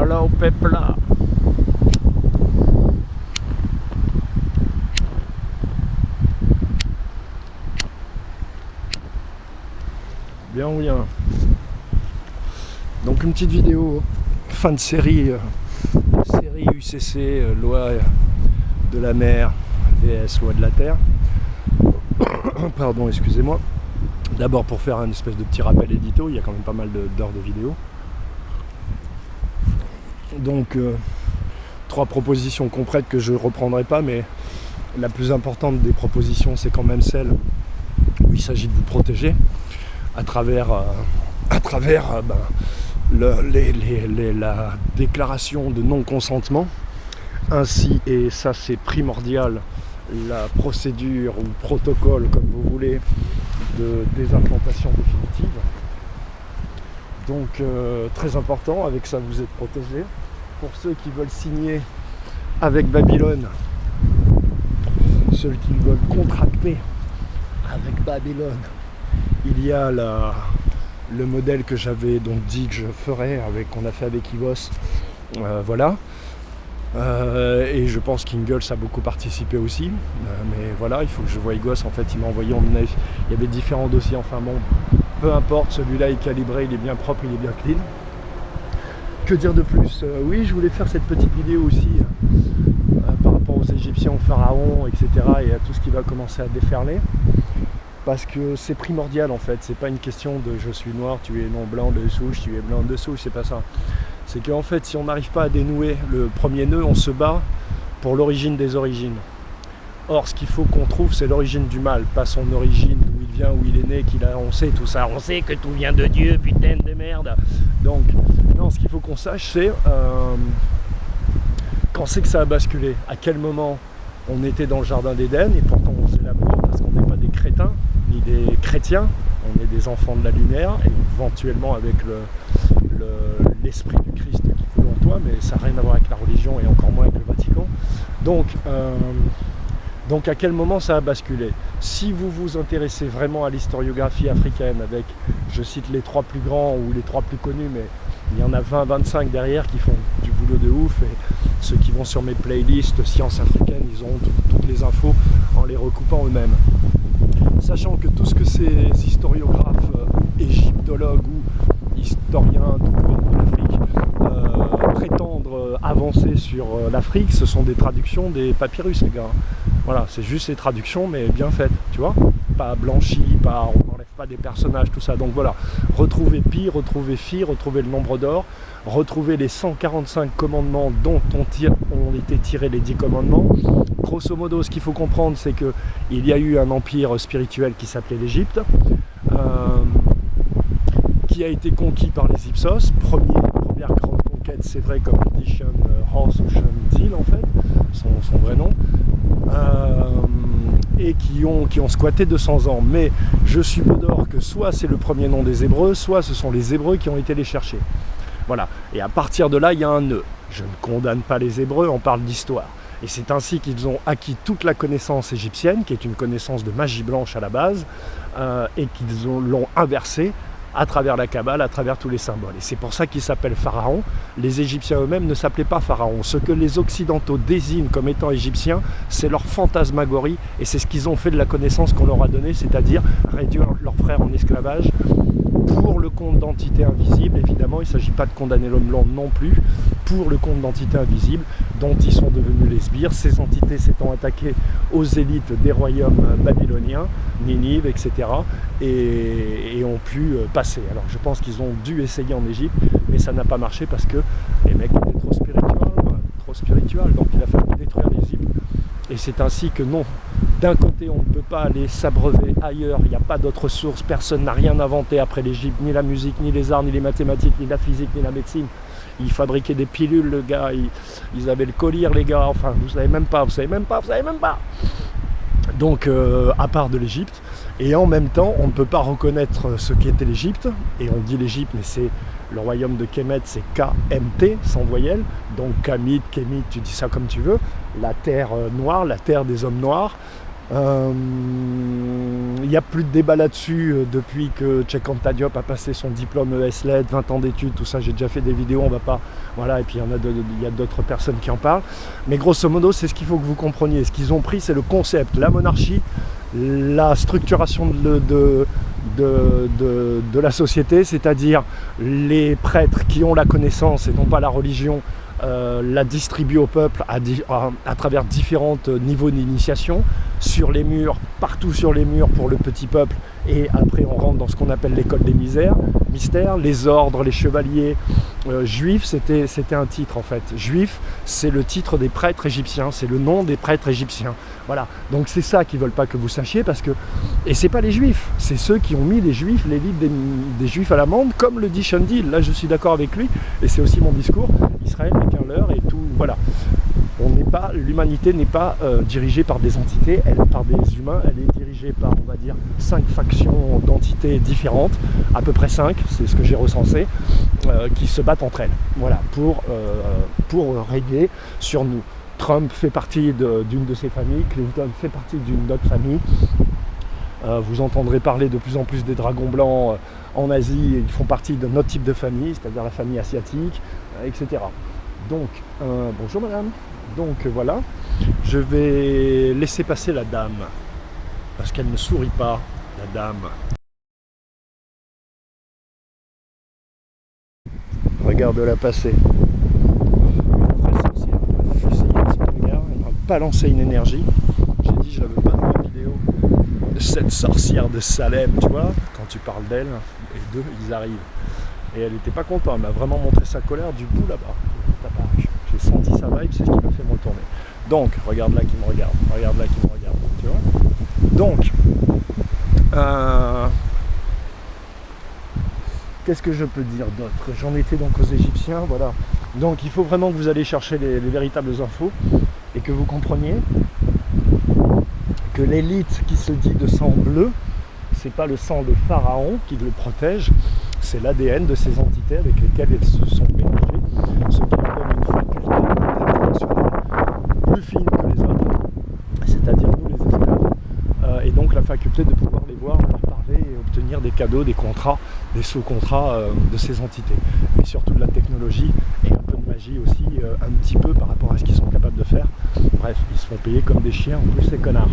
Hello Pepla. Bien. Donc une petite vidéo, fin de série UCC, loi de la mer vs loi de la terre. Pardon, excusez-moi. D'abord pour faire un espèce de petit rappel édito, il y a quand même pas mal d'heures de vidéo. Donc 3 propositions concrètes que je ne reprendrai pas, mais la plus importante des propositions, c'est quand même celle où il s'agit de vous protéger à travers la déclaration de non-consentement, ainsi, et ça c'est primordial, la procédure ou protocole, comme vous voulez, de désimplantation définitive. Donc très important, avec ça vous êtes protégés. Pour ceux qui veulent signer avec Babylone, ceux qui veulent contracter avec Babylone, il y a le modèle que j'avais donc dit que je ferais, qu'on a fait avec Ivos, voilà. Et je pense qu'Ingalls a beaucoup participé aussi, mais voilà, il faut que je voie Igos. En fait, il m'a envoyé, il y avait différents dossiers, enfin bon, peu importe, celui-là est calibré, il est bien propre, il est bien clean. Que dire de plus? Oui, je voulais faire cette petite vidéo aussi par rapport aux Égyptiens, aux pharaons, etc. et à tout ce qui va commencer à déferler. Parce que c'est primordial en fait, c'est pas une question de je suis noir, tu es non blanc de souche, tu es blanc de souche, c'est pas ça. C'est qu'en fait, si on n'arrive pas à dénouer le premier nœud, on se bat pour l'origine des origines. Or, ce qu'il faut qu'on trouve, c'est l'origine du mal, pas son origine, d'où il vient, où il est né, on sait tout ça, on sait que tout vient de Dieu, putain de merde. Donc, non, ce qu'il faut qu'on sache, c'est quand c'est que ça a basculé, à quel moment on était dans le jardin d'Éden, et pourtant on faisait l'amour, parce qu'on n'est pas des crétins, ni des chrétiens, on est des enfants de la lumière, et éventuellement avec l'esprit du Christ qui coule en toi, mais ça n'a rien à voir avec la religion et encore moins avec le Vatican. Donc à quel moment ça a basculé? Si vous vous intéressez vraiment à l'historiographie africaine, avec, je cite les 3 plus grands ou les 3 plus connus, mais il y en a 20-25 derrière qui font du boulot de ouf, et ceux qui vont sur mes playlists sciences africaines, ils auront toutes les infos en les recoupant eux-mêmes. Sachant que tout ce que ces historiographes, égyptologues ou historiens tout court de l'Afrique prétendent avancer sur l'Afrique, ce sont des traductions des papyrus, les gars. Voilà, c'est juste des traductions, mais bien faites, tu vois, pas blanchies, on n'enlève pas des personnages, tout ça. Donc voilà, retrouvez Pi, retrouvez Phi, retrouvez le nombre d'or, retrouvez les 145 commandements dont ont été tirés les 10 commandements. Grosso modo, ce qu'il faut comprendre, c'est qu'il y a eu un empire spirituel qui s'appelait l'Égypte, qui a été conquis par les Hyksos. Première grande conquête, c'est vrai, comme le dit Sean Ross ou Sean Deal, en fait, son vrai nom, et qui ont squatté 200 ans. Mais je suppose que soit c'est le premier nom des Hébreux, soit ce sont les Hébreux qui ont été les chercher. Voilà. Et à partir de là, il y a un nœud. Je ne condamne pas les Hébreux, on parle d'histoire. Et c'est ainsi qu'ils ont acquis toute la connaissance égyptienne, qui est une connaissance de magie blanche à la base, et qu'ils l'ont inversée à travers la Kabbale, à travers tous les symboles. Et c'est pour ça qu'ils s'appellent Pharaon. Les Égyptiens eux-mêmes ne s'appelaient pas Pharaon. Ce que les Occidentaux désignent comme étant égyptiens, c'est leur fantasmagorie, et c'est ce qu'ils ont fait de la connaissance qu'on leur a donnée, c'est-à-dire réduire leurs frères en esclavage pour le compte d'entités invisibles. Évidemment, il ne s'agit pas de condamner l'homme blanc non plus, pour le compte d'entités invisibles dont ils sont devenus les sbires, ces entités s'étant attaquées aux élites des royaumes babyloniens, Ninive, etc., et ont pu passer. Alors je pense qu'ils ont dû essayer en Égypte, mais ça n'a pas marché parce que les mecs étaient trop spirituels, donc il a fallu détruire l'Égypte. Et c'est ainsi que non, d'un côté on ne peut pas aller s'abreuver ailleurs, il n'y a pas d'autre source, personne n'a rien inventé après l'Égypte, ni la musique, ni les arts, ni les mathématiques, ni la physique, ni la médecine. Ils fabriquaient des pilules, le gars, ils avaient le collier, les gars, enfin vous savez même pas. Donc à part de l'Égypte, et en même temps on ne peut pas reconnaître ce qu'était l'Égypte, et on dit l'Égypte, mais c'est le royaume de Kemet, c'est KMT, sans voyelle, donc Kamit, Kémit, tu dis ça comme tu veux, la terre noire, la terre des hommes noirs, Il n'y a plus de débat là-dessus depuis que Cheikh Anta Diop a passé son diplôme ES-LED, 20 ans d'études, tout ça, j'ai déjà fait des vidéos, on va pas... Voilà, et puis il y a d'autres personnes qui en parlent. Mais grosso modo, c'est ce qu'il faut que vous compreniez. Ce qu'ils ont pris, c'est le concept, la monarchie, la structuration de la société, c'est-à-dire les prêtres qui ont la connaissance et non pas la religion, la distribue au peuple à travers différents niveaux d'initiation, sur les murs, partout sur les murs pour le petit peuple, et après on rentre dans ce qu'on appelle l'école des mystères, les ordres, les chevaliers juifs, c'était un titre en fait. Juif, c'est le titre des prêtres égyptiens, c'est le nom des prêtres égyptiens. Voilà, donc c'est ça qu'ils ne veulent pas que vous sachiez, parce que, et c'est pas les juifs, c'est ceux qui ont mis les juifs, les livres des juifs à l'amende, comme le dit Shandil, là je suis d'accord avec lui, et c'est aussi mon discours, Israël n'est qu'un leurre et tout, voilà. L'humanité n'est pas dirigée par des entités, par des humains, elle est dirigée par, on va dire, 5 factions d'entités différentes, à peu près 5, c'est ce que j'ai recensé, qui se battent entre elles, voilà, pour régner sur nous. Trump fait partie d'une de ces familles, Clinton fait partie d'une autre famille. Vous entendrez parler de plus en plus des dragons blancs en Asie, ils font partie d'un autre type de famille, c'est-à-dire la famille asiatique, etc. Donc, bonjour madame. Donc voilà, je vais laisser passer la dame, parce qu'elle ne sourit pas, la dame. Regarde-la passer. Elle m'a balancé une énergie. J'ai dit, je la veux pas dans la vidéo. Cette sorcière de Salem, tu vois, quand tu parles d'elle, et d'eux, ils arrivent. Et elle n'était pas contente, elle m'a vraiment montré sa colère du bout là-bas. J'ai senti sa vibe, c'est ce qui m'a fait me retourner. Donc, regarde là qui me regarde, regarde là qui me regarde, tu vois. Donc, qu'est-ce que je peux dire d'autre? J'en étais donc aux Égyptiens, voilà. Donc, il faut vraiment que vous allez chercher les véritables infos et que vous compreniez que l'élite qui se dit de sang bleu, c'est pas le sang de pharaon qui le protège, c'est l'ADN de ces entités avec lesquelles elles se sont mélangées, ce qui leur donne une faculté internationale plus fine que les autres, c'est-à-dire nous les esclaves, et donc la faculté de pouvoir les voir, leur parler et obtenir des cadeaux, des contrats, des sous-contrats de ces entités, mais surtout de la technologie et un peu de magie aussi, un petit peu par rapport à ce qu'ils sont capables de faire. Bref, ils se font payer comme des chiens, en plus ces connards,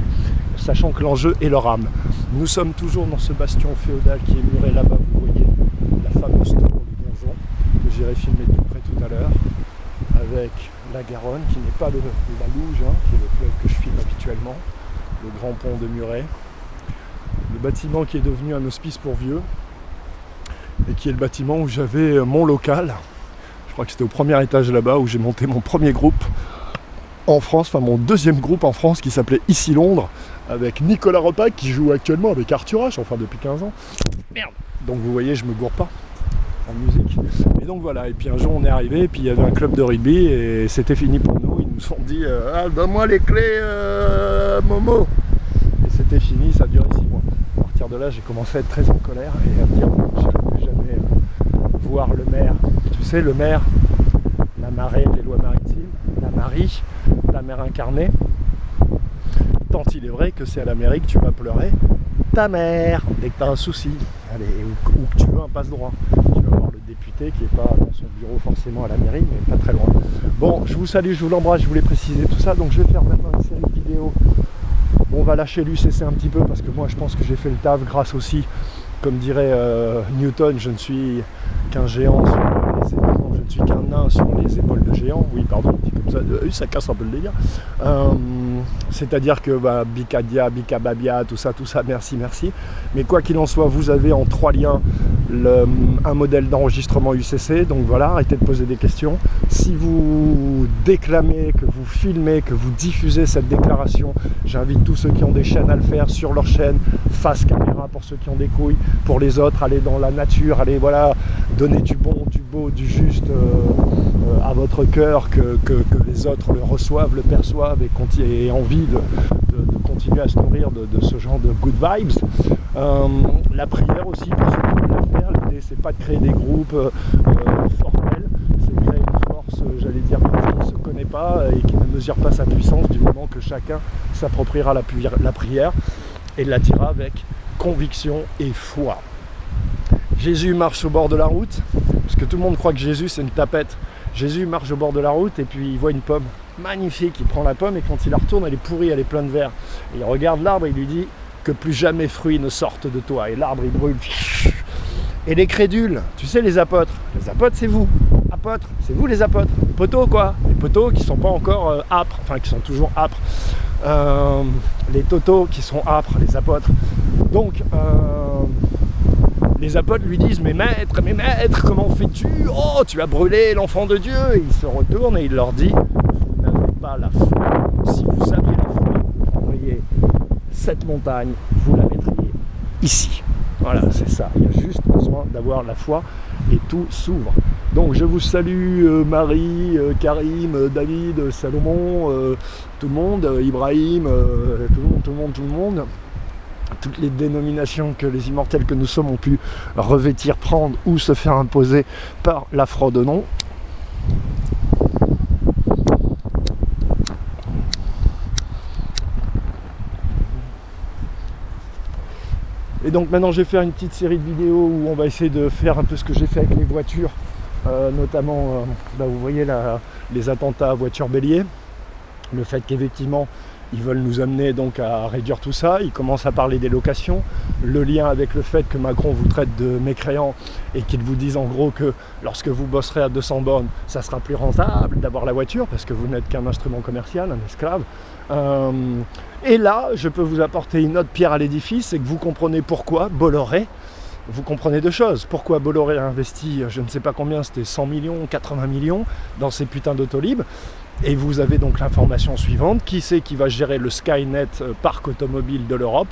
sachant que l'enjeu est leur âme. Nous sommes toujours dans ce bastion féodal qui est muré là-bas, vous voyez, la fameuse tour du donjon, que j'irai filmer tout près tout à l'heure, avec la Garonne, qui n'est pas la Louge, hein, qui est le fleuve que je filme habituellement, le grand pont de Muret, le bâtiment qui est devenu un hospice pour vieux, et qui est le bâtiment où j'avais mon local. Je crois que c'était au premier étage là-bas où j'ai monté mon premier groupe en France, enfin mon deuxième groupe en France qui s'appelait Ici Londres, avec Nicolas Repac qui joue actuellement avec Arthur H, enfin depuis 15 ans. Merde. Donc vous voyez, je me gourre pas en musique. Et donc voilà, et puis un jour on est arrivé, et puis il y avait un club de rugby, et c'était fini pour nous. Ils nous ont dit donne-moi les clés, Momo. Et c'était fini, ça a duré 6 mois. À partir de là, j'ai commencé à être très en colère et à me dire je ne veux plus jamais voir le maire. Tu sais, le maire, la marée des lois maritimes, la Marie, la mère incarnée. Tant il est vrai que c'est à la mairie que tu vas pleurer ta mère dès que tu as un souci. Allez, ou que tu veux un passe-droit. Tu vas voir le député qui n'est pas dans son bureau forcément à la mairie, mais pas très loin. Bon, je vous salue, je vous l'embrasse, je voulais préciser tout ça. Donc je vais faire maintenant une série de vidéos. Bon, on va lâcher l'UCC un petit peu parce que moi je pense que j'ai fait le taf grâce aussi, comme dirait Newton, je ne suis qu'un géant sur les épaules, non, je ne suis qu'un nain sur les épaules de géant. Oui, pardon, dit comme ça, ça casse un peu le délire. C'est-à-dire que Bicadia, Bicababia, tout ça, merci. Mais quoi qu'il en soit, vous avez en 3 liens un modèle d'enregistrement UCC. Donc voilà, arrêtez de poser des questions. Si vous déclamez, que vous filmez, que vous diffusez cette déclaration, j'invite tous ceux qui ont des chaînes à le faire sur leur chaîne, face caméra pour ceux qui ont des couilles. Pour les autres, allez dans la nature, allez voilà, donner du bon, du beau, du juste à votre cœur, que les autres le reçoivent, le perçoivent et aient envie de continuer à se nourrir de ce genre de good vibes. La prière aussi, pour ceux qui veulent la faire, l'idée c'est pas de créer des groupes formels, c'est de créer une force, j'allais dire, qui ne se connaît pas et qui ne mesure pas sa puissance du moment que chacun s'appropriera la prière et l'attirera avec conviction et foi. Jésus marche au bord de la route, parce que tout le monde croit que Jésus c'est une tapette. Jésus marche au bord de la route et puis il voit une pomme magnifique, il prend la pomme et quand il la retourne, elle est pourrie, elle est pleine de verre. Et il regarde l'arbre et il lui dit que plus jamais fruit ne sorte de toi. Et l'arbre il brûle. Et les crédules, tu sais les apôtres c'est vous. Apôtres, c'est vous les apôtres. Les poteaux quoi. Les poteaux qui sont pas encore âpres, enfin qui sont toujours âpres. Les totos qui sont âpres, les apôtres. Donc les apôtres lui disent mais maître, comment fais-tu? Oh, tu as brûlé l'enfant de Dieu. Et il se retourne et il leur dit vous n'avez pas la foi. Si vous aviez la foi, vous prendriez cette montagne, vous la mettriez ici. Voilà, c'est ça. Il y a juste besoin d'avoir la foi et tout s'ouvre. Donc je vous salue Marie, Karim, David, Salomon, tout le monde, Ibrahim, tout le monde. Toutes les dénominations que les immortels que nous sommes ont pu revêtir, prendre ou se faire imposer par la fraude au nom. Et donc maintenant je vais faire une petite série de vidéos où on va essayer de faire un peu ce que j'ai fait avec les voitures, notamment là vous voyez les attentats à voitures bélier, le fait qu'effectivement ils veulent nous amener donc à réduire tout ça, ils commencent à parler des locations, le lien avec le fait que Macron vous traite de mécréants et qu'il vous dise en gros que lorsque vous bosserez à 200 bornes, ça sera plus rentable d'avoir la voiture parce que vous n'êtes qu'un instrument commercial, un esclave. Et là, je peux vous apporter une autre pierre à l'édifice, c'est que vous comprenez pourquoi Bolloré, vous comprenez deux choses. Pourquoi Bolloré a investi, je ne sais pas combien, c'était 100 millions, 80 millions dans ces putains d'autolibres. Et vous avez donc l'information suivante, qui c'est qui va gérer le Skynet parc automobile de l'Europe?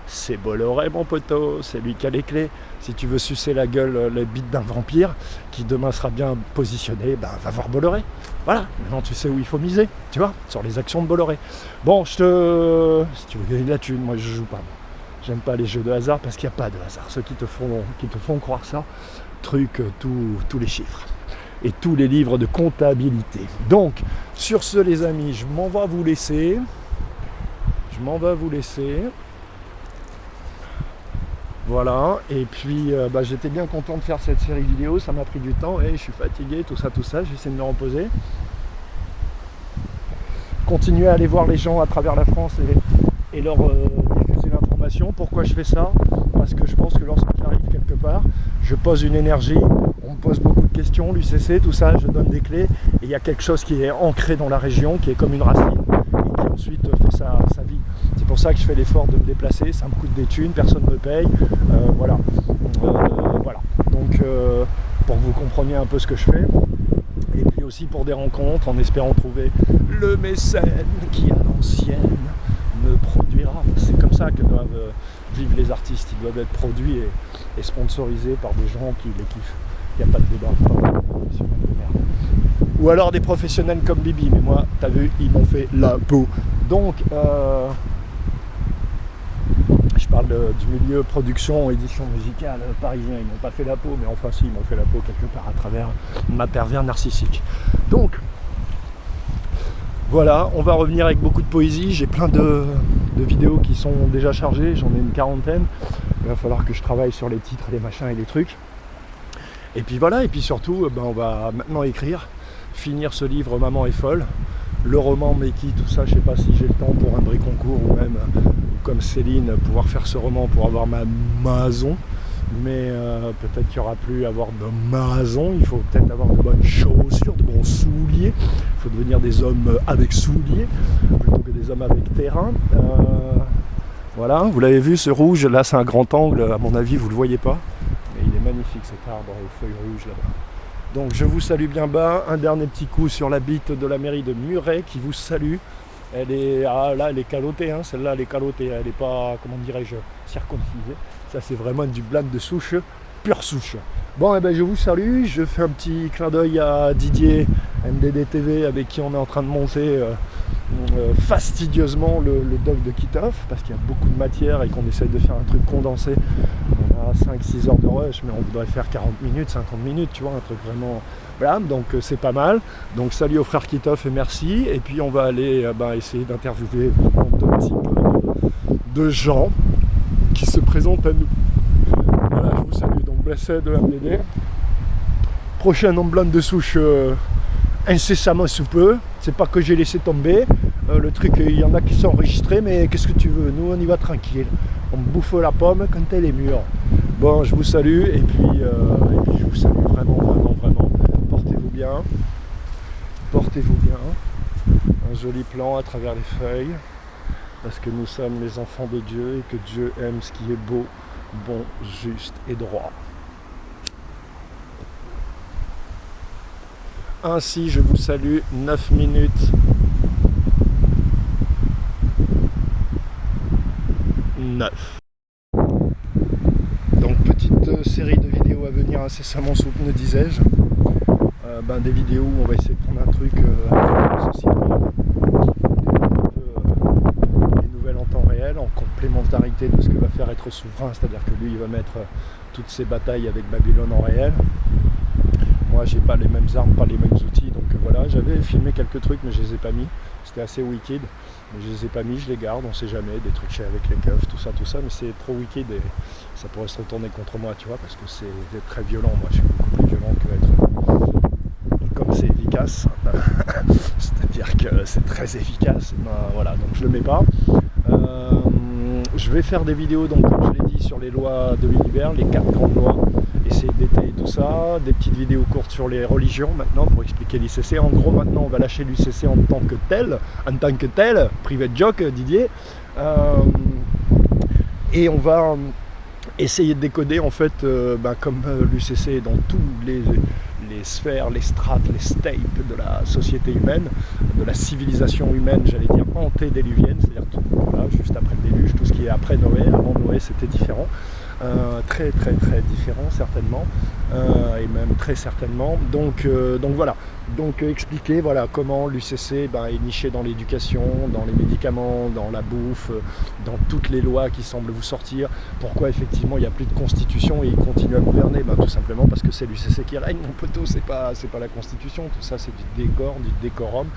C'est Bolloré mon poteau, c'est lui qui a les clés. Si tu veux sucer la gueule, les bites d'un vampire, qui demain sera bien positionné, ben va voir Bolloré. Voilà, maintenant tu sais où il faut miser, tu vois, sur les actions de Bolloré. Bon, si tu veux gagner de la thune, moi je joue pas. J'aime pas les jeux de hasard parce qu'il n'y a pas de hasard. Ceux qui te font croire ça, truc tous les chiffres. Et tous les livres de comptabilité. Donc, sur ce les amis, je m'en vais vous laisser. Voilà, et puis j'étais bien content de faire cette série vidéo, ça m'a pris du temps, et je suis fatigué, tout ça, j'essaie de me reposer. Continuer à aller voir les gens à travers la France et leur diffuser l'information. Pourquoi je fais ça? Parce que je pense que lorsque j'arrive quelque part, je pose une énergie, on me pose beaucoup de questions, l'UCC, tout ça, je donne des clés, et il y a quelque chose qui est ancré dans la région, qui est comme une racine, et qui ensuite fait sa vie. C'est pour ça que je fais l'effort de me déplacer, ça me coûte des thunes, personne ne me paye, voilà. Donc, pour que vous compreniez un peu ce que je fais, et puis aussi pour des rencontres, en espérant trouver le mécène qui, à l'ancienne, me produira. C'est comme ça que doivent vivre les artistes, ils doivent être produits et sponsorisés par des gens qui les kiffent. Il n'y a pas de débat. Ou alors des professionnels comme Bibi, mais moi, t'as vu, ils m'ont fait la peau. Donc, je parle du milieu production, édition musicale parisien, ils m'ont pas fait la peau, mais enfin si, ils m'ont fait la peau quelque part à travers ma pervers narcissique. Donc, voilà, on va revenir avec beaucoup de poésie, j'ai plein de vidéos qui sont déjà chargées, j'en ai une quarantaine, il va falloir que je travaille sur les titres, les machins et les trucs. Et puis voilà, et puis surtout, on va maintenant écrire, finir ce livre Maman est folle, le roman Meki, tout ça, je sais pas si j'ai le temps pour un Brie-Concours ou même comme Céline, pouvoir faire ce roman pour avoir ma maison, mais peut-être qu'il n'y aura plus à avoir de maison, il faut peut-être avoir de bonnes chaussures, de bons souliers, il faut devenir des hommes avec souliers, plutôt que des hommes avec terrain. Voilà, vous l'avez vu ce rouge, là c'est un grand angle, à mon avis vous ne le voyez pas, mais il est magnifique cet arbre aux feuilles rouges là-bas. Donc je vous salue bien bas, un dernier petit coup sur la bite de la mairie de Muret qui vous salue. Elle est, là elle est calottée, hein. Celle-là elle est calottée, elle n'est pas, comment dirais-je, circoncisée. Ça c'est vraiment du blanc de souche, pure souche. Bon, je vous salue, je fais un petit clin d'œil à Didier, MDD TV, avec qui on est en train de monter fastidieusement le doc de Kitov, parce qu'il y a beaucoup de matière et qu'on essaye de faire un truc condensé. On a 5-6 heures de rush, mais on voudrait faire 40 minutes, 50 minutes, tu vois, un truc vraiment... Voilà, donc c'est pas mal. Donc salut au frère Kitov et merci. Et puis on va aller essayer d'interviewer un petit peu de gens. qui se présente à nous. Voilà, je vous salue. Donc Blessé de MDD. Prochain nom blanc de souche incessamment sous peu. C'est pas que j'ai laissé tomber. Le truc, il y en a qui sont enregistrés, mais qu'est-ce que tu veux? Nous, on y va tranquille. On bouffe la pomme quand elle est mûre. Bon, je vous salue et puis je vous salue vraiment, vraiment, vraiment. Portez-vous bien. Portez-vous bien. Un joli plan à travers les feuilles. Parce que nous sommes les enfants de Dieu et que Dieu aime ce qui est beau, bon, juste et droit. Ainsi, je vous salue, 9 minutes. 9. Donc, petite série de vidéos à venir incessamment sous pneus, disais-je. Des vidéos où on va essayer de prendre un truc avec la société, les nouvelles en temps réel, en complémentarité de ce que va faire être souverain, c'est-à-dire que lui, il va mettre toutes ses batailles avec Babylone en réel. Moi, j'ai pas les mêmes armes, pas les mêmes outils, donc voilà, j'avais filmé quelques trucs, mais je les ai pas mis. C'était assez wicked, mais je les ai pas mis, je les garde, on sait jamais, des trucs avec les keufs, tout ça, mais c'est trop wicked et ça pourrait se retourner contre moi, tu vois, parce que c'est très violent. Moi, je suis beaucoup plus violent que être comme c'est efficace, c'est-à-dire que c'est très efficace. Ben, voilà, donc je le mets pas. Je vais faire des vidéos, donc comme je l'ai dit, sur les lois de l'univers, les 4 grandes lois. Essayer de détailler tout ça, des petites vidéos courtes sur les religions maintenant pour expliquer l'ICC. En gros, maintenant on va lâcher l'ICC en tant que tel, private joke Didier, et on va essayer de décoder en fait, comme l'UCC est dans tous les sphères, les strates, les stapes de la société humaine, de la civilisation humaine, j'allais dire antédiluvienne, c'est-à-dire tout, voilà, juste après le déluge, tout ce qui est après Noé. Avant Noé c'était différent. Très différent certainement, et même très certainement. Donc voilà, donc expliquer voilà comment l'UCC est niché dans l'éducation, dans les médicaments, dans la bouffe, dans toutes les lois qui semblent vous sortir. Pourquoi effectivement il n'y a plus de constitution et il continue à gouverner? Tout simplement parce que c'est l'UCC qui règne, mon poteau, c'est pas la constitution. Tout ça c'est du décor, du décorum,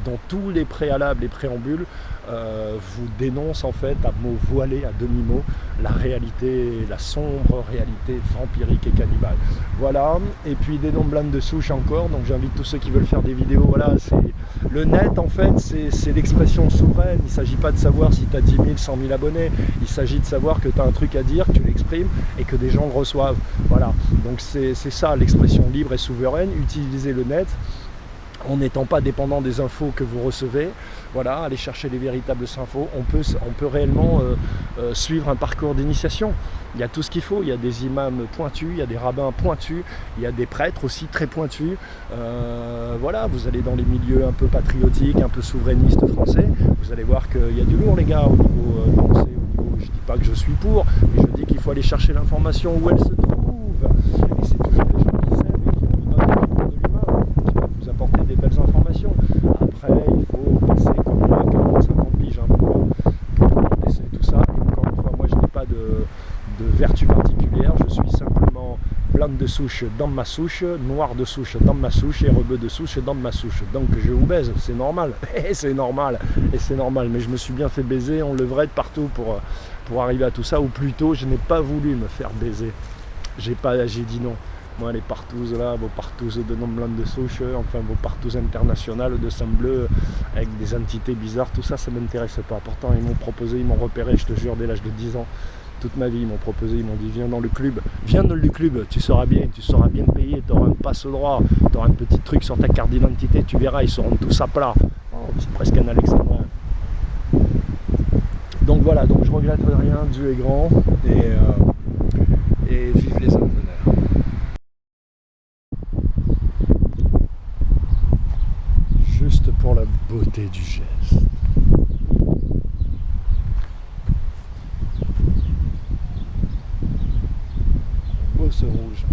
dont tous les préalables et préambules vous dénoncent en fait à mots voilés, à demi-mot, la réalité, la sombre réalité vampirique et cannibale. Voilà, et puis des noms blancs de souche encore, donc j'invite tous ceux qui veulent faire des vidéos, voilà, c'est le net en fait, c'est l'expression souveraine. Il ne s'agit pas de savoir si tu as 10 000, 100 000 abonnés, il s'agit de savoir que tu as un truc à dire, que tu l'exprimes et que des gens le reçoivent. Voilà, donc c'est ça l'expression libre et souveraine, utiliser le net en n'étant pas dépendant des infos que vous recevez. Voilà, aller chercher les véritables infos. On peut réellement suivre un parcours d'initiation. Il y a tout ce qu'il faut. Il y a des imams pointus, il y a des rabbins pointus, il y a des prêtres aussi très pointus. Voilà, vous allez dans les milieux un peu patriotiques, un peu souverainistes français. Vous allez voir qu'il y a du lourd, les gars, au niveau pensée, au niveau. Je dis pas que je suis pour, mais je dis qu'il faut aller chercher l'information où elle se trouve. Et c'est toujours des gens qui s'aiment et qui ont une autre opinion de l'humain, qui peuvent vous apporter des belles informations. Après, il faut passer comme moi 40-50 piges pour laisser tout ça. Et encore une fois, moi je n'ai pas de vertu particulière, je suis simplement blanc de souche dans ma souche, noir de souche dans ma souche et rebeu de souche dans ma souche. Donc je vous baise, c'est normal, et c'est normal, mais je me suis bien fait baiser, on levrette partout pour arriver à tout ça, ou plutôt je n'ai pas voulu me faire baiser, j'ai dit non. Moi, les partouzes là, vos partouzes de nom blanc de souche, enfin vos partouzes internationales de sang bleu avec des entités bizarres, tout ça, ça ne m'intéresse pas. Pourtant, ils m'ont proposé, ils m'ont repéré, je te jure, dès l'âge de 10 ans. Toute ma vie, ils m'ont proposé, ils m'ont dit viens dans le club, tu seras bien payé, tu auras un passe-droit, tu auras un petit truc sur ta carte d'identité, tu verras, ils seront tous à plat. Oh, c'est presque un alexandrin. Donc voilà, donc je regrette rien, Dieu est grand, et vive les hommes d'honneur. Juste pour la beauté du geste. Beau ce rouge.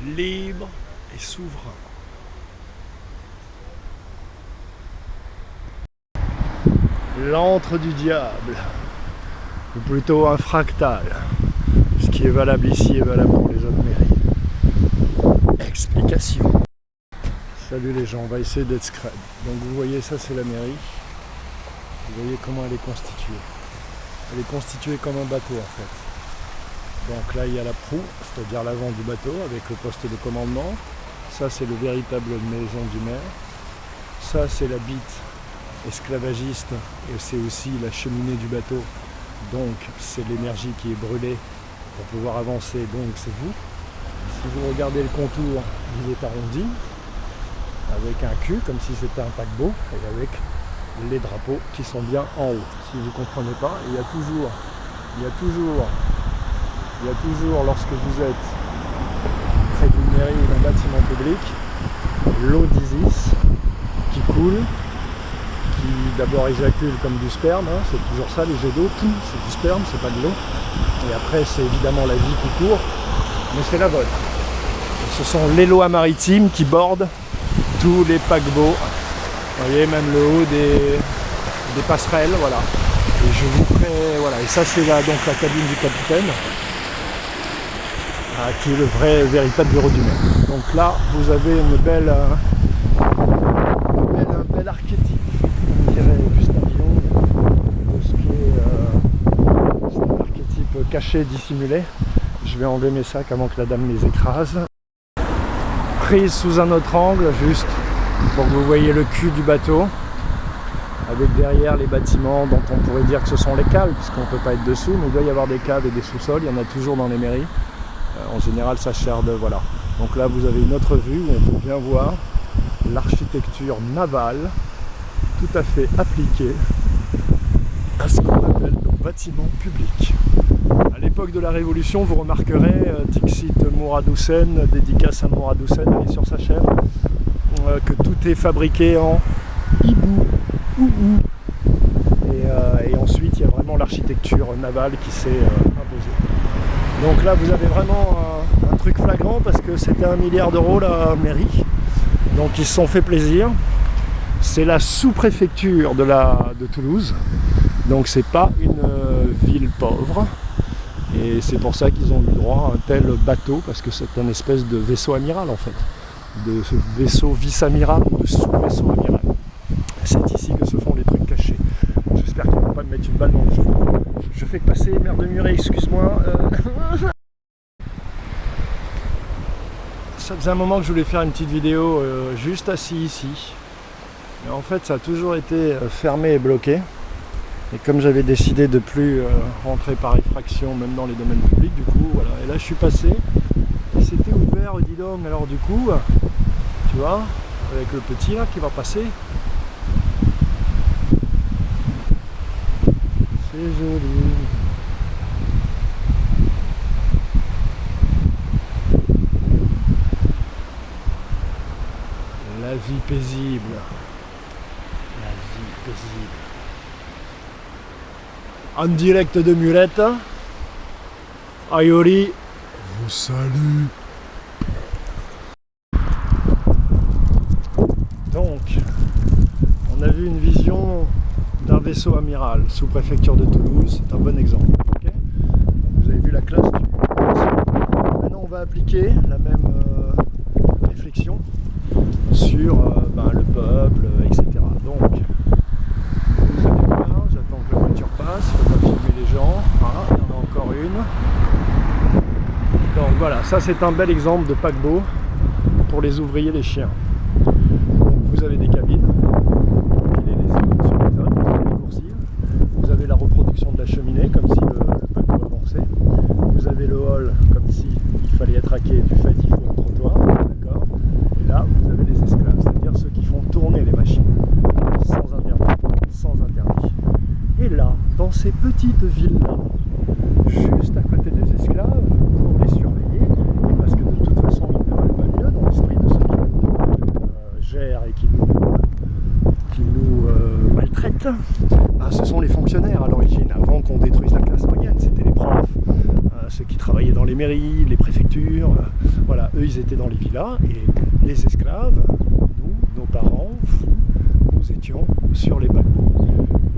libre et souverain. L'antre du diable, ou plutôt un fractal. Ce qui est valable ici est valable pour les autres mairies. Explication. Salut les gens, on va essayer d'être scred. Donc vous voyez, ça c'est la mairie. Vous voyez comment elle est constituée. Elle est constituée comme un bateau en fait. Donc là il y a la proue, c'est-à-dire l'avant du bateau avec le poste de commandement. Ça c'est le véritable maison du maire. Ça c'est la bite esclavagiste et c'est aussi la cheminée du bateau. Donc c'est l'énergie qui est brûlée pour pouvoir avancer, donc c'est vous. Si vous regardez le contour, il est arrondi avec un cul comme si c'était un paquebot et avec les drapeaux qui sont bien en haut. Si vous ne comprenez pas, il y a toujours lorsque vous êtes près d'une mairie ou d'un bâtiment public, l'eau d'Isis qui coule, qui d'abord éjacule comme du sperme, hein, c'est toujours ça les jets d'eau, c'est du sperme, c'est pas de l'eau. Et après c'est évidemment la vie qui court, mais c'est la vôtre. Et ce sont les lois maritimes qui bordent tous les paquebots. Vous voyez, même le haut des passerelles, voilà. Et je vous ferai, voilà, et ça c'est donc la cabine du capitaine, qui est le véritable bureau du maire. Donc là, vous avez un bel archétype, on dirait Gustave Jung, de ce qui est c'est un archétype caché, dissimulé. Je vais enlever mes sacs avant que la dame les écrase. Prise sous un autre angle, juste pour que vous voyez le cul du bateau, avec derrière les bâtiments dont on pourrait dire que ce sont les cales, puisqu'on ne peut pas être dessous, mais il doit y avoir des caves et des sous-sols, il y en a toujours dans les mairies. En général, ça sert de... Voilà. Donc là, vous avez une autre vue où on peut bien voir l'architecture navale, tout à fait appliquée à ce qu'on appelle nos bâtiments publics. À l'époque de la Révolution, vous remarquerez, Dixit Mourad Hussein, dédicace à Mourad Hussein, allez sur sa chaîne, que tout est fabriqué en hibou, et ensuite il y a vraiment l'architecture navale qui s'est imposée. Donc là vous avez vraiment un truc flagrant parce que c'était 1 milliard d'euros la mairie, donc ils se sont fait plaisir. C'est la sous-préfecture de Toulouse, donc c'est pas une ville pauvre. Et c'est pour ça qu'ils ont eu droit à un tel bateau, parce que c'est un espèce de vaisseau amiral en fait, de ce vaisseau vice-amiral ou de sous-vaisseau amiral. C'est ici que se font les trucs cachés. J'espère qu'ils ne vont pas me mettre une balle dans le jeu. Je fais que passer, mère de Muret, excuse-moi. Ça faisait un moment que je voulais faire une petite vidéo juste assis ici. Mais en fait ça a toujours été fermé et bloqué. Et comme j'avais décidé de plus rentrer par effraction même dans les domaines publics, du coup voilà, et là je suis passé, et c'était ouvert, dis donc, alors du coup, tu vois, avec le petit là qui va passer, c'est joli. La vie paisible, la vie paisible. En direct de Mulette, Ayori vous salue. Donc, on a vu une vision d'un vaisseau amiral sous préfecture de Toulouse, c'est un bon exemple. Okay, donc vous avez vu la classe du vaisseau. Maintenant on va appliquer la même réflexion sur le peuple, etc. Donc, j'attends que la voiture passe, il ne faut pas filmer les gens. Voilà, il y en a encore une. Donc voilà, ça c'est un bel exemple de paquebot pour les ouvriers, les chiens. Donc vous avez des cabines, les unes sur les autres, vous avez des coursives, vous avez la reproduction de la cheminée comme si le paquebot avançait, vous avez le hall comme si il fallait attraquer du fait il faut un trottoir, d'accord. Et là vous avez les esclaves, c'est-à-dire ceux qui font tourner les machines sans interdit. Et là, dans ces petites villes-là, juste à côté des esclaves, pour les surveiller, et parce que de toute façon ils ne veulent pas mieux dans l'esprit de ceux qui nous gèrent et qui nous maltraitent, ce sont les fonctionnaires à l'origine, avant qu'on détruise la classe moyenne, c'était les profs, ceux qui travaillaient dans les mairies, les préfectures, Voilà, eux ils étaient dans les villas et les esclaves, nous, nos parents, vous, nous étions sur les paquebots.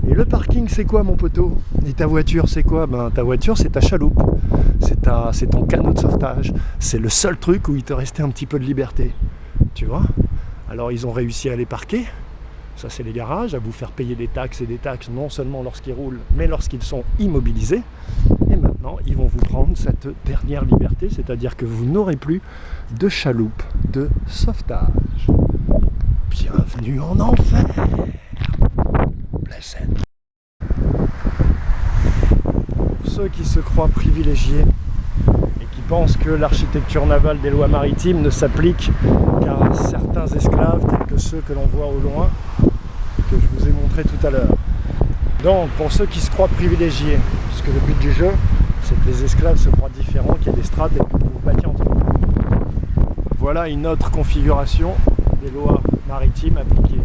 Et le parking c'est quoi mon poteau? Et ta voiture c'est quoi? Ben ta voiture c'est ta chaloupe, c'est ton canot de sauvetage, c'est le seul truc où il te restait un petit peu de liberté, tu vois. Alors ils ont réussi à les parquer, ça c'est les garages, à vous faire payer des taxes et des taxes non seulement lorsqu'ils roulent, mais lorsqu'ils sont immobilisés. Et maintenant ils vont vous prendre cette dernière liberté, c'est-à-dire que vous n'aurez plus de chaloupe de sauvetage. Bienvenue en enfer. Blessed. Pour ceux qui se croient privilégiés et qui pensent que l'architecture navale des lois maritimes ne s'applique qu'à certains esclaves tels que ceux que l'on voit au loin, que je vous ai montré tout à l'heure. Donc pour ceux qui se croient privilégiés, puisque le but du jeu c'est que les esclaves se croient différents, qu'il y ait des strates et que vous vous battiez entre vous. Voilà une autre configuration des lois maritimes appliquées.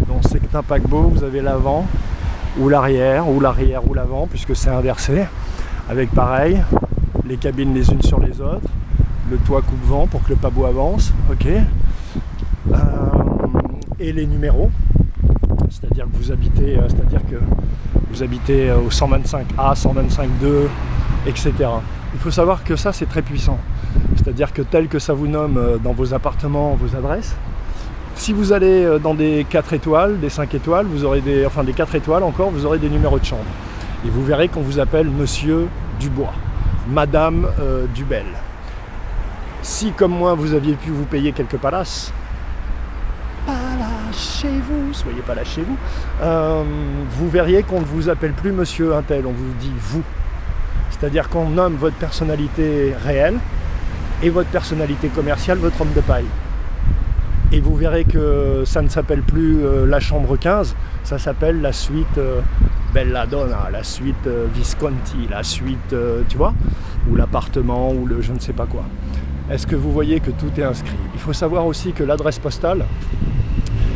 Dans certains paquebots, vous avez l'avant ou l'arrière ou l'avant, puisque c'est inversé, avec pareil, les cabines les unes sur les autres, le toit coupe-vent pour que le paquebot avance, ok, et les numéros, c'est-à-dire que vous habitez au 125A, 125.2, etc. Il faut savoir que ça c'est très puissant, c'est-à-dire que tel que ça vous nomme dans vos appartements, vos adresses, si vous allez dans des 4 étoiles, des 5 étoiles, vous aurez des 4 étoiles encore, vous aurez des numéros de chambre. Et vous verrez qu'on vous appelle Monsieur Dubois, Madame Dubel. Si comme moi vous aviez pu vous payer quelques palaces, pas là chez vous, soyez pas là chez vous, vous verriez qu'on ne vous appelle plus Monsieur Untel, on vous dit vous. C'est-à-dire qu'on nomme votre personnalité réelle et votre personnalité commerciale, votre homme de paille. Et vous verrez que ça ne s'appelle plus la chambre 15, ça s'appelle la suite Belladonna, la suite Visconti, la suite, tu vois, ou l'appartement, ou le je ne sais pas quoi. Est-ce que vous voyez que tout est inscrit? Il faut savoir aussi que l'adresse postale,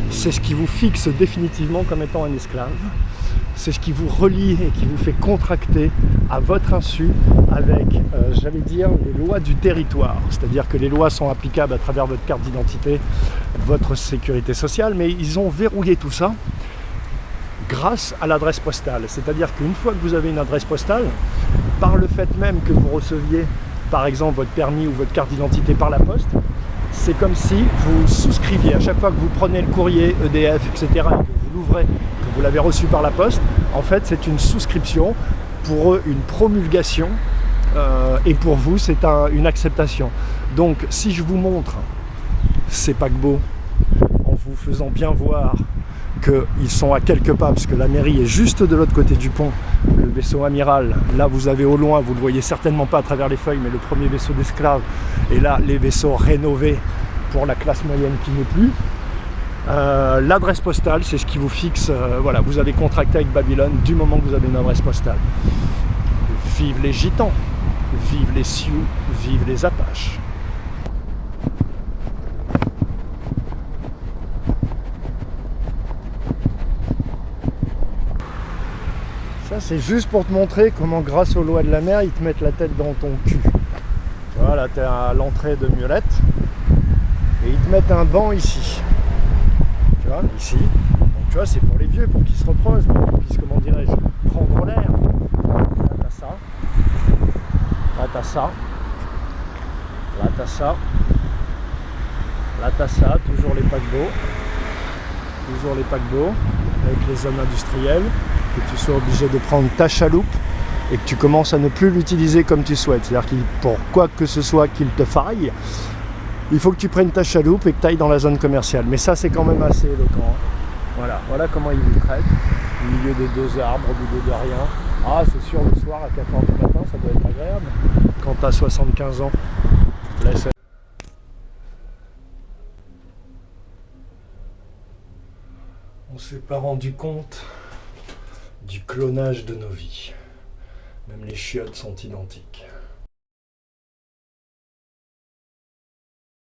c'est ce qui vous fixe définitivement comme étant un esclave. C'est ce qui vous relie et qui vous fait contracter à votre insu avec, j'allais dire, les lois du territoire. C'est-à-dire que les lois sont applicables à travers votre carte d'identité, votre sécurité sociale, mais ils ont verrouillé tout ça grâce à l'adresse postale. C'est-à-dire qu'une fois que vous avez une adresse postale, par le fait même que vous receviez, par exemple, votre permis ou votre carte d'identité par la poste, c'est comme si vous souscriviez. À chaque fois que vous prenez le courrier EDF, etc., et que vous l'ouvrez, que vous l'avez reçu par la poste, en fait, c'est une souscription, pour eux, une promulgation, et pour vous, c'est une acceptation. Donc, si je vous montre ces paquebots, en vous faisant bien voir qu'ils sont à quelques pas, parce que la mairie est juste de l'autre côté du pont, le vaisseau amiral, là vous avez au loin, vous ne le voyez certainement pas à travers les feuilles, mais le premier vaisseau d'esclaves, et là les vaisseaux rénovés pour la classe moyenne qui n'est plus. L'adresse postale, c'est ce qui vous fixe, voilà, vous avez contracté avec Babylone du moment que vous avez une adresse postale. Vive les Gitans, vive les Sioux, vive les Apaches. Ça, c'est juste pour te montrer comment, grâce aux lois de la mer, ils te mettent la tête dans ton cul. Voilà, tu es à l'entrée de Muelette et ils te mettent un banc ici. Tu vois, ici. Donc, tu vois, c'est pour les vieux, pour qu'ils se reposent, pour qu'ils puissent, comment dirais-je, prendre l'air. Là, t'as ça. Là, t'as ça. Là, t'as ça. Là, t'as ça. Toujours les paquebots. Toujours les paquebots avec les hommes industriels. Que tu sois obligé de prendre ta chaloupe et que tu commences à ne plus l'utiliser comme tu souhaites. C'est-à-dire que pour quoi que ce soit qu'il te faille, il faut que tu prennes ta chaloupe et que tu ailles dans la zone commerciale. Mais ça, c'est quand même assez éloquent. Voilà, voilà comment ils vous traitent. Au milieu de 2 arbres, au milieu de rien. Ah, c'est sûr, le soir à 4h du matin, ça doit être agréable. Quand tu as 75 ans, laisse. On s'est pas rendu compte du clonage de nos vies. Même les chiottes sont identiques.